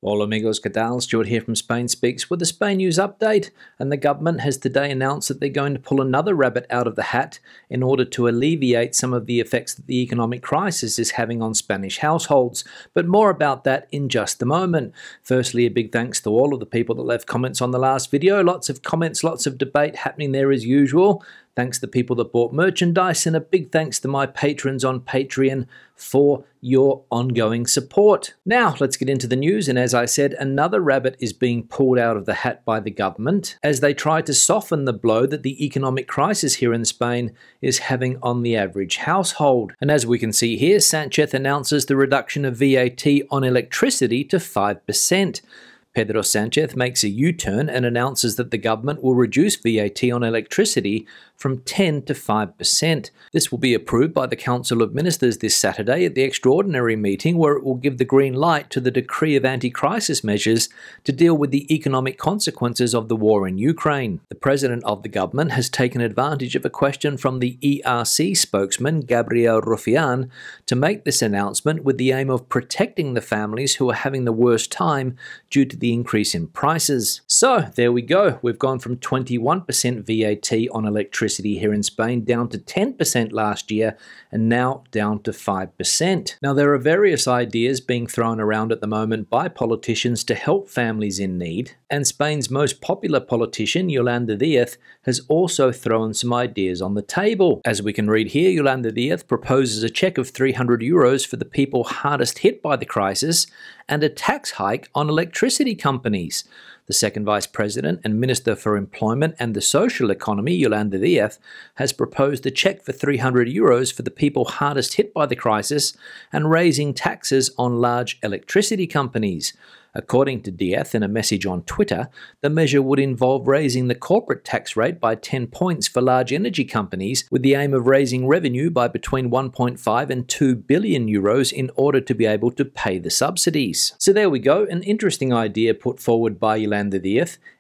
Hola amigos, ¿qué tal? Stuart here from Spain Speaks with a Spain News update. And the government has today announced that they're going to pull another rabbit out of the hat in order to alleviate some of the effects that the economic crisis is having on Spanish households. But more about that in just a moment. Firstly, a big thanks to all of the people that left comments on the last video. Lots of comments, lots of debate happening there as usual. Thanks to the people that bought merchandise, and a big thanks to my patrons on Patreon for your ongoing support. Now, let's get into the news, and as I said, another rabbit is being pulled out of the hat by the government as they try to soften the blow that the economic crisis here in Spain is having on the average household. And as we can see here, Sanchez announces the reduction of VAT on electricity to 5%. Pedro Sanchez makes a U-turn and announces that the government will reduce VAT on electricity from 10 to 5%. This will be approved by the Council of Ministers this Saturday at the extraordinary meeting, where it will give the green light to the decree of anti-crisis measures to deal with the economic consequences of the war in Ukraine. The president of the government has taken advantage of a question from the ERC spokesman, Gabriel Rufián, to make this announcement with the aim of protecting the families who are having the worst time due to the increase in prices. So there we go. We've gone from 21% VAT on electricity here in Spain down to 10% last year, and now down to 5%. Now, there are various ideas being thrown around at the moment by politicians to help families in need, and Spain's most popular politician, Yolanda, has also thrown some ideas on the table. As we can read here, Yolanda proposes a cheque of €300 for the people hardest hit by the crisis and a tax hike on electricity companies. The second Vice President and Minister for Employment and the Social Economy, Yolanda, has proposed a cheque for €300 for the people hardest hit by the crisis and raising taxes on large electricity companies. According to Díaz in a message on Twitter, the measure would involve raising the corporate tax rate by 10 points for large energy companies, with the aim of raising revenue by between 1.5 and 2 billion euros in order to be able to pay the subsidies. So there we go, an interesting idea put forward by Yolanda,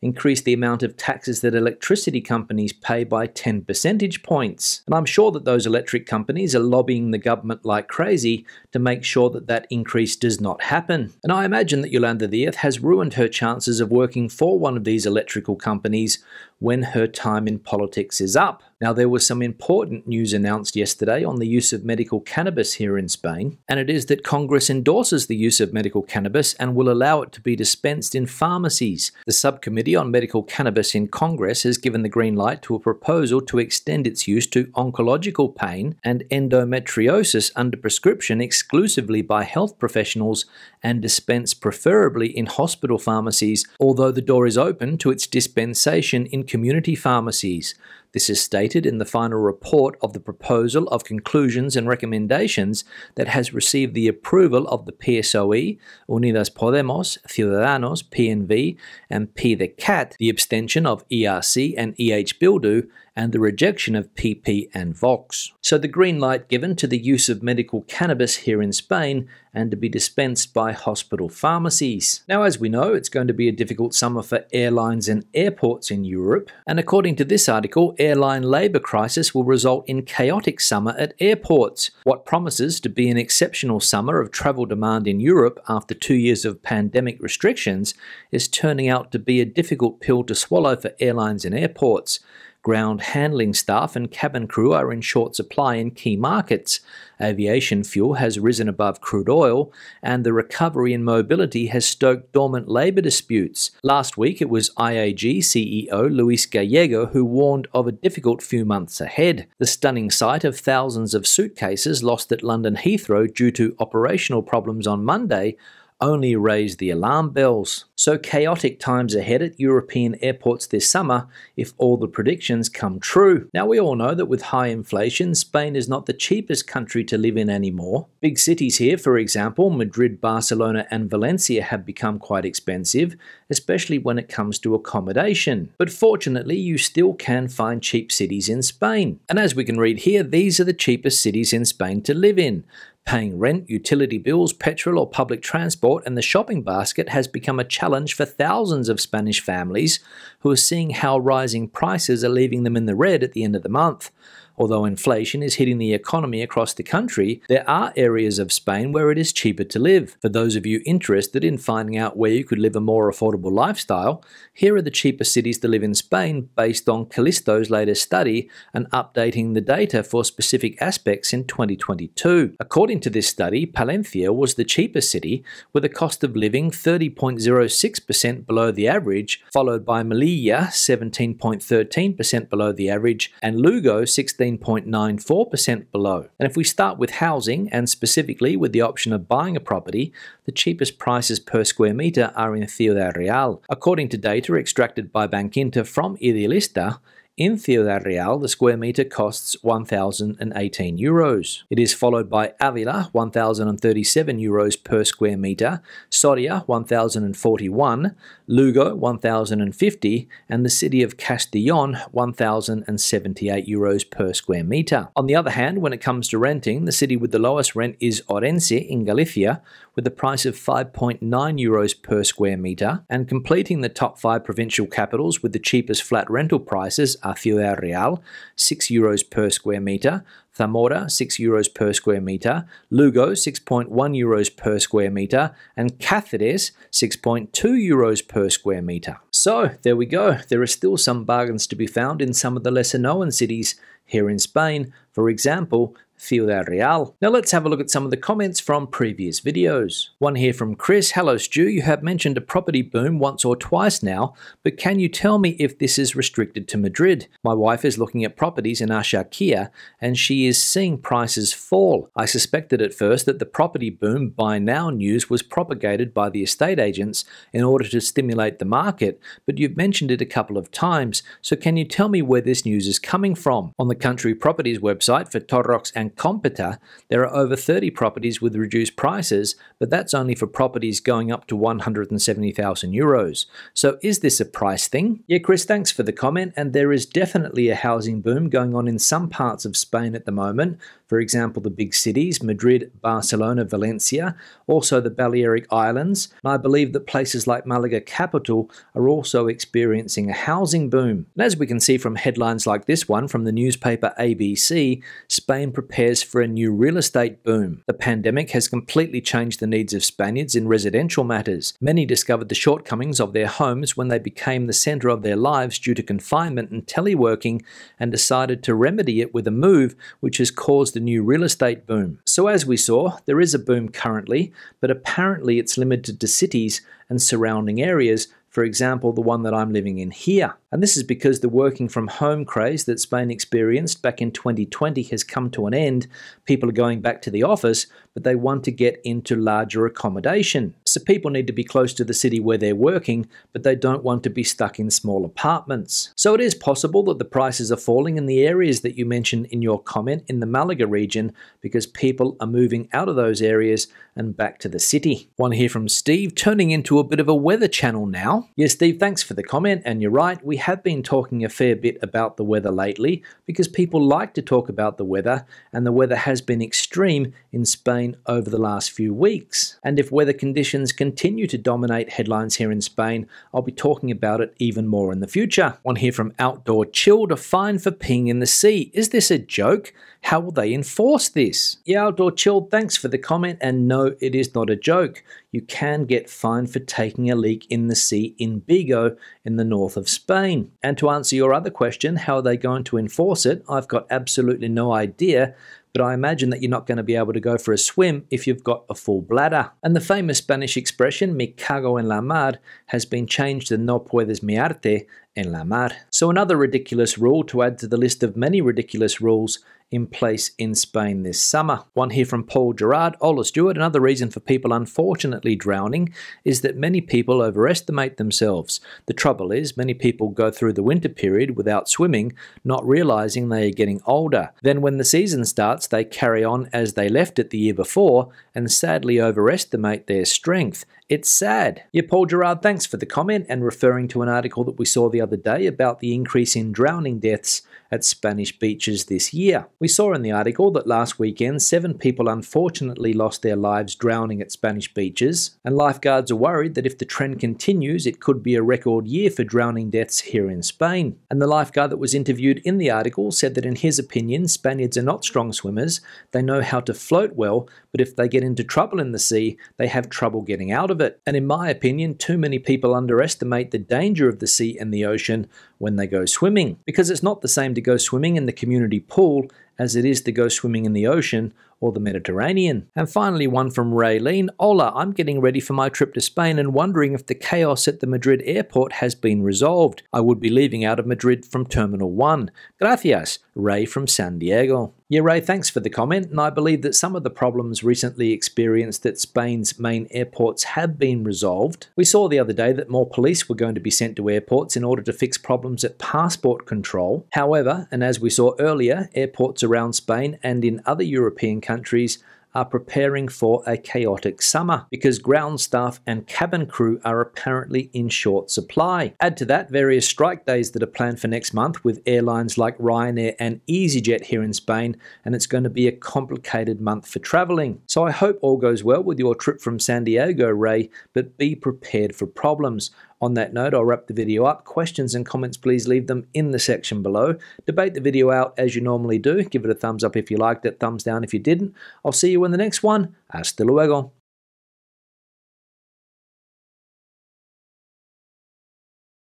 increase the amount of taxes that electricity companies pay by 10 percentage points. And I'm sure that those electric companies are lobbying the government like crazy to make sure that that increase does not happen. And I imagine that Yolanda has ruined her chances of working for one of these electrical companies when her time in politics is up. Now, there was some important news announced yesterday on the use of medical cannabis here in Spain, and it is that Congress endorses the use of medical cannabis and will allow it to be dispensed in pharmacies. The subcommittee on medical cannabis in Congress has given the green light to a proposal to extend its use to oncological pain and endometriosis under prescription exclusively by health professionals and dispensed preferably in hospital pharmacies, although the door is open to its dispensation in community pharmacies. This is stated in the final report of the proposal of conclusions and recommendations that has received the approval of the PSOE, Unidas Podemos, Ciudadanos, PNV, and P the Cat, the abstention of ERC and Bildu, and the rejection of PP and Vox. So the green light given to the use of medical cannabis here in Spain and to be dispensed by hospital pharmacies. Now, as we know, it's going to be a difficult summer for airlines and airports in Europe, and according to this article, airline labour crisis will result in chaotic summer at airports. What promises to be an exceptional summer of travel demand in Europe after 2 years of pandemic restrictions is turning out to be a difficult pill to swallow for airlines and airports. Ground handling staff and cabin crew are in short supply in key markets. Aviation fuel has risen above crude oil, and the recovery in mobility has stoked dormant labour disputes. Last week, it was IAG CEO Luis Gallego who warned of a difficult few months ahead. The stunning sight of thousands of suitcases lost at London Heathrow due to operational problems on Monday only raised the alarm bells. So chaotic times ahead at European airports this summer if all the predictions come true. Now, we all know that with high inflation, Spain is not the cheapest country to live in anymore. Big cities here, for example, Madrid, Barcelona and Valencia have become quite expensive, especially when it comes to accommodation. But fortunately, you still can find cheap cities in Spain. And as we can read here, these are the cheapest cities in Spain to live in. Paying rent, utility bills, petrol or public transport and the shopping basket has become a challenge for thousands of Spanish families who are seeing how rising prices are leaving them in the red at the end of the month. Although inflation is hitting the economy across the country, there are areas of Spain where it is cheaper to live. For those of you interested in finding out where you could live a more affordable lifestyle, here are the cheaper cities to live in Spain based on Callisto's latest study and updating the data for specific aspects in 2022. According to this study, Palencia was the cheapest city with a cost of living 30.06% below the average, followed by Melilla 17.13% below the average and Lugo 16.94% below. And if we start with housing and specifically with the option of buying a property, the cheapest prices per square metre are in Ciudad Real. According to data extracted by Bankinter from Idealista, in Ciudad Real, the square metre costs €1,018. It is followed by Avila, €1,037 per square metre, Soria, €1,041, Lugo, €1,050, and the city of Castellón, €1,078 per square metre. On the other hand, when it comes to renting, the city with the lowest rent is Orense in Galicia, with a price of €5.9 per square metre, and completing the top 5 provincial capitals with the cheapest flat rental prices are Ciudad Real, €6 per square metre, Zamora, €6 per square metre, Lugo, €6.1 per square metre, and Cáceres, €6.2 per square metre. So, there we go. There are still some bargains to be found in some of the lesser known cities here in Spain, for example, Ciudad Real. Now let's have a look at some of the comments from previous videos. One here from Chris. Hello Stu, you have mentioned a property boom once or twice now, but can you tell me if this is restricted to Madrid? My wife is looking at properties in Ashurkia and she is seeing prices fall. I suspected at first that the property boom buy now news was propagated by the estate agents in order to stimulate the market, but you've mentioned it a couple of times, so can you tell me where this news is coming from? On the Country Properties website for Torrox and Competa, there are over 30 properties with reduced prices, but that's only for properties going up to €170,000. So is this a price thing? Yeah, Chris, thanks for the comment, and there is definitely a housing boom going on in some parts of Spain at the moment. For example, the big cities, Madrid, Barcelona, Valencia, also the Balearic Islands, and I believe that places like Malaga capital are also experiencing a housing boom. And as we can see from headlines like this one from the newspaper ABC, Spain prepares for a new real estate boom. The pandemic has completely changed the needs of Spaniards in residential matters. Many discovered the shortcomings of their homes when they became the centre of their lives due to confinement and teleworking and decided to remedy it with a move which has caused a new real estate boom. So as we saw, there is a boom currently, but apparently it's limited to cities and surrounding areas, for example, the one that I'm living in here. And this is because the working from home craze that Spain experienced back in 2020 has come to an end. People are going back to the office, but they want to get into larger accommodation. So people need to be close to the city where they're working, but they don't want to be stuck in small apartments. So it is possible that the prices are falling in the areas that you mentioned in your comment in the Malaga region because people are moving out of those areas and back to the city. One here from Steve, turning into a bit of a weather channel now. Yes, Steve, thanks for the comment, and you're right, we have been talking a fair bit about the weather lately because people like to talk about the weather, and the weather has been extreme in Spain over the last few weeks. And if weather conditions continue to dominate headlines here in Spain, I'll be talking about it even more in the future. One here from Outdoor Chilled, a fine for peeing in the sea. Is this a joke? How will they enforce this? Yeah, Outdoor Chilled, thanks for the comment, and no, it is not a joke. You can get fined for taking a leak in the sea in Vigo in the north of Spain. And to answer your other question, how are they going to enforce it? I've got absolutely no idea, but I imagine that you're not going to be able to go for a swim if you've got a full bladder. And the famous Spanish expression, me cago en la mar, has been changed to no puedes mearte en la mar. So another ridiculous rule to add to the list of many ridiculous rules in place in Spain this summer. One here from Paul Gerard. Ola Stewart, another reason for people unfortunately drowning is that many people overestimate themselves. The trouble is, many people go through the winter period without swimming, not realizing they are getting older. Then when the season starts, they carry on as they left it the year before and sadly overestimate their strength. It's sad. Yeah, Paul Gerard, thanks for the comment and referring to an article that we saw the other day about the increase in drowning deaths at Spanish beaches this year. We saw in the article that last weekend 7 people unfortunately lost their lives drowning at Spanish beaches, and lifeguards are worried that if the trend continues, it could be a record year for drowning deaths here in Spain. And the lifeguard that was interviewed in the article said that in his opinion, Spaniards are not strong swimmers, they know how to float well, but if they get into trouble in the sea, they have trouble getting out of it. And in my opinion, too many people underestimate the danger of the sea and the ocean when they go swimming, because it's not the same to go swimming in the community pool as it is to go swimming in the ocean or the Mediterranean. And finally, one from Raylene. Hola, I'm getting ready for my trip to Spain and wondering if the chaos at the Madrid airport has been resolved. I would be leaving out of Madrid from Terminal 1. Gracias, Ray from San Diego. Yeah, Ray, thanks for the comment, and I believe that some of the problems recently experienced at Spain's main airports have been resolved. We saw the other day that more police were going to be sent to airports in order to fix problems at passport control. However, and as we saw earlier, airports around Spain and in other European countries are preparing for a chaotic summer because ground staff and cabin crew are apparently in short supply. Add to that various strike days that are planned for next month with airlines like Ryanair and EasyJet here in Spain, and it's going to be a complicated month for traveling. So I hope all goes well with your trip from San Diego, Ray, but be prepared for problems. On that note, I'll wrap the video up. Questions and comments, please leave them in the section below. Debate the video out as you normally do. Give it a thumbs up if you liked it, thumbs down if you didn't. I'll see you in the next one. Hasta luego.